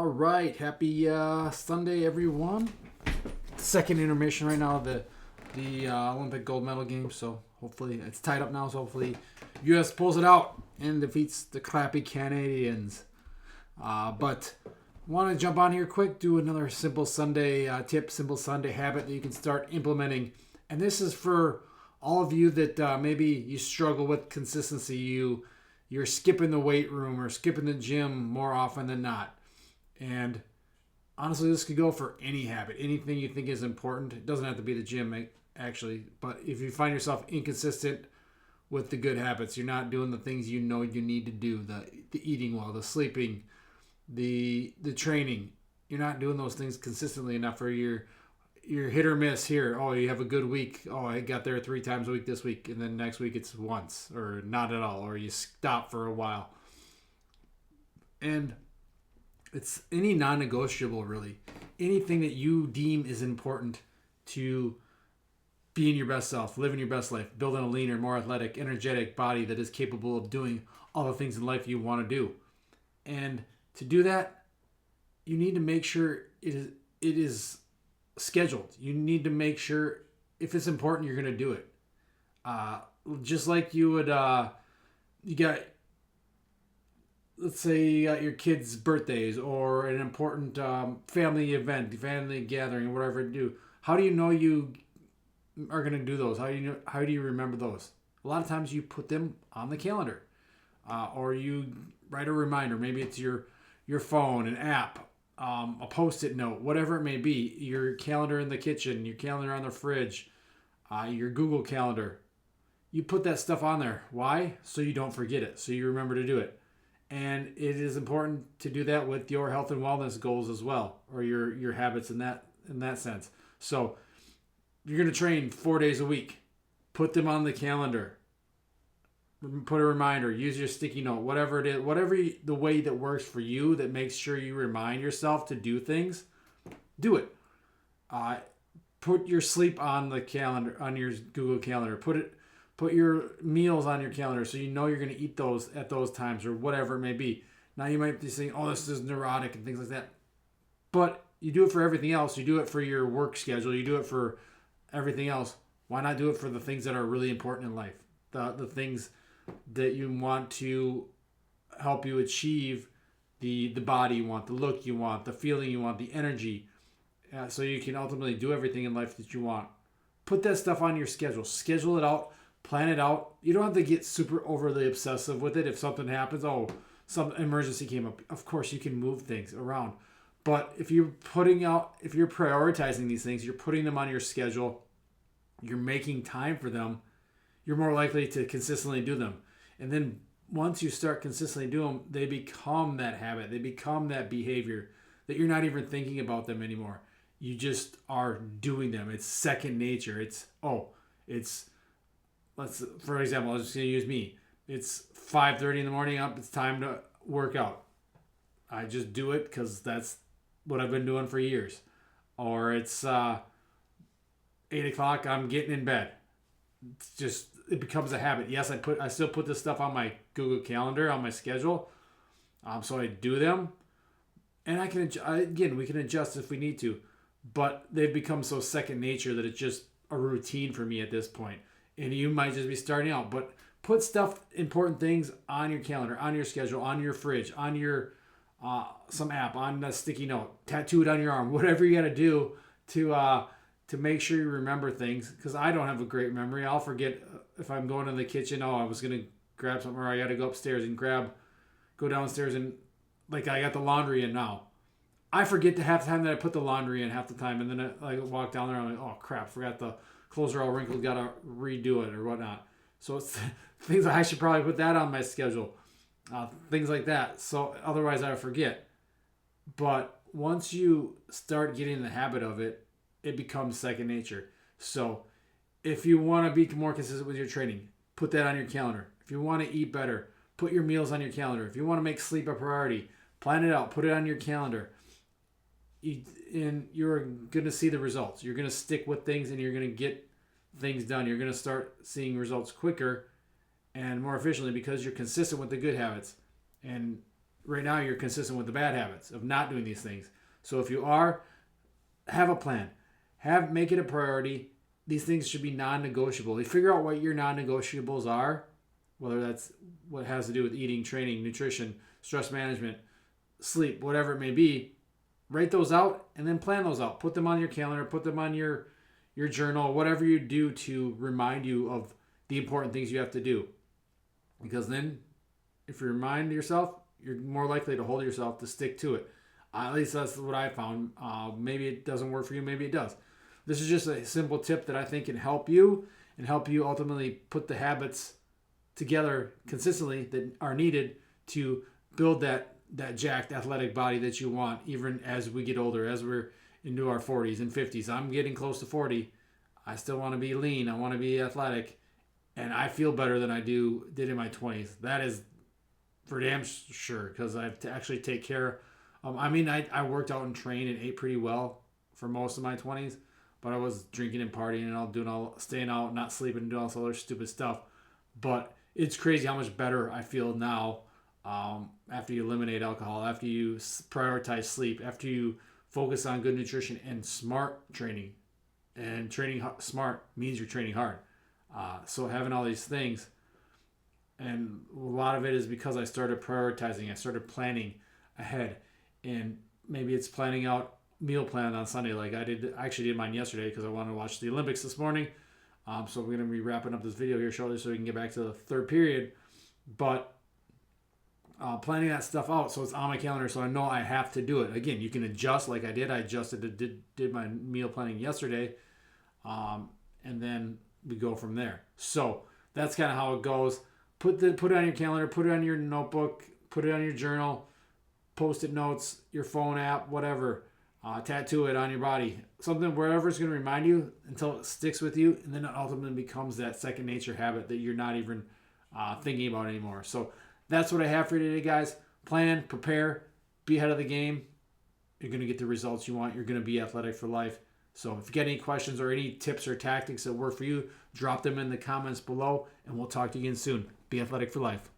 All right, happy Sunday, everyone. Second intermission right now of the Olympic gold medal game. So hopefully it's tied up now. So hopefully U.S. pulls it out and defeats the crappy Canadians. But want to jump on here quick, do another simple Sunday tip, simple Sunday habit that you can start implementing. And this is for all of you that maybe you struggle with consistency. You're skipping the weight room or skipping the gym more often than not. And honestly, this could go for any habit, anything you think is important. It doesn't have to be the gym, actually. But if you find yourself inconsistent with the good habits, you're not doing the things you know you need to do, the eating well, the sleeping, the training. You're not doing those things consistently enough, or you're hit or miss here. Oh, you have a good week. Oh, I got there 3 times a week this week, and then next week it's once or not at all, or you stop for a while. And it's any non-negotiable, really. Anything that you deem is important to being your best self, living your best life, building a leaner, more athletic, energetic body that is capable of doing all the things in life you want to do. And to do that, you need to make sure it is scheduled. You need to make sure if it's important, you're going to do it. Just like you would, you got, let's say you got your kids' birthdays or an important family event, family gathering, whatever you do. How do you know you are going to do those? How do you remember those? A lot of times you put them on the calendar, or you write a reminder. Maybe it's your phone, an app, a Post-it note, whatever it may be. Your calendar in the kitchen, your calendar on the fridge, your Google Calendar. You put that stuff on there. Why? So you don't forget it. So you remember to do it. And it is important to do that with your health and wellness goals as well, or your habits in that sense. So you're going to train 4 days a week. Put them on the calendar. Put a reminder. Use your sticky note. Whatever it is, the way that works for you that makes sure you remind yourself to do things, do it. Put your sleep on the calendar, on your Google Calendar. Put your meals on your calendar so you know you're going to eat those at those times or whatever it may be. Now you might be saying, oh, this is neurotic and things like that. But you do it for everything else. You do it for your work schedule. You do it for everything else. Why not do it for the things that are really important in life? The things that you want to help you achieve the body you want, the look you want, the feeling you want, the energy. So you can ultimately do everything in life that you want. Put that stuff on your schedule. Schedule it out. Plan it out. You don't have to get super overly obsessive with it. If something happens, some emergency came up, of course you can move things around. But if you're prioritizing these things, you're putting them on your schedule, you're making time for them, you're more likely to consistently do them. And then once you start consistently doing them, they become that habit. They become that behavior that you're not even thinking about them anymore. You just are doing them. It's second nature. For example, I'm just going to use me. It's 5:30 in the morning up. It's time to work out. I just do it because that's what I've been doing for years. Or it's 8 o'clock. I'm getting in bed. It becomes a habit. Yes, I still put this stuff on my Google Calendar, on my schedule. So I do them. And we can adjust if we need to. But they've become so second nature that it's just a routine for me at this point. And you might just be starting out, but put important things on your calendar, on your schedule, on your fridge, on your some app, on a sticky note, tattoo it on your arm, whatever you got to do to make sure you remember things. Because I don't have a great memory. I'll forget if I'm going to the kitchen. Oh, I was gonna grab something, or I got to go upstairs and go downstairs and I got the laundry in now. I forget to half the time that I put the laundry in half the time, and then I walk down there and I'm like, oh crap, forgot the clothes are all wrinkled, gotta redo it or whatnot. So it's things I should probably put that on my schedule. Things like that. So otherwise I forget. But once you start getting the habit of it, it becomes second nature. So if you want to be more consistent with your training, put that on your calendar. If you want to eat better, put your meals on your calendar. If you want to make sleep a priority, plan it out, put it on your calendar. And you're going to see the results. You're going to stick with things and you're going to get things done. You're going to start seeing results quicker and more efficiently because you're consistent with the good habits. And right now you're consistent with the bad habits of not doing these things. So if you are, have a plan. Make it a priority. These things should be non-negotiable. You figure out what your non-negotiables are, whether that's what has to do with eating, training, nutrition, stress management, sleep, whatever it may be. Write those out and then plan those out. Put them on your calendar, put them on your journal, whatever you do to remind you of the important things you have to do. Because then if you remind yourself, you're more likely to hold yourself to stick to it. At least that's what I found. Maybe it doesn't work for you, maybe it does. This is just a simple tip that I think can help you and help you ultimately put the habits together consistently that are needed to build that jacked athletic body that you want, even as we get older, as we're into our 40s and 50s. I'm getting close to 40. I still want to be lean. I want to be athletic. And I feel better than I did in my 20s. That is for damn sure, because I have to actually take care. I worked out and trained and ate pretty well for most of my 20s, but I was drinking and partying and staying out, not sleeping, and doing all this other stupid stuff. But it's crazy how much better I feel now after you eliminate alcohol, after you prioritize sleep, after you focus on good nutrition and smart training. And training smart means you're training hard. So having all these things, and a lot of it is because I started prioritizing. I started planning ahead, and maybe it's planning out meal plan on Sunday like I did. I actually did mine yesterday because I wanted to watch the Olympics this morning. So we're going to be wrapping up this video here shortly so we can get back to the third period. But planning that stuff out so it's on my calendar so I know I have to do it. Again, you can adjust like I did. I adjusted, did my meal planning yesterday, and then we go from there. So that's kind of how it goes. Put it on your calendar, put it on your notebook, put it on your journal, Post-it notes, your phone app, whatever. Tattoo it on your body. Something wherever it's going to remind you until it sticks with you, and then it ultimately becomes that second nature habit that you're not even thinking about anymore. So that's what I have for you today, guys. Plan, prepare, be ahead of the game. You're going to get the results you want. You're going to be athletic for life. So if you get any questions or any tips or tactics that work for you, drop them in the comments below, and we'll talk to you again soon. Be athletic for life.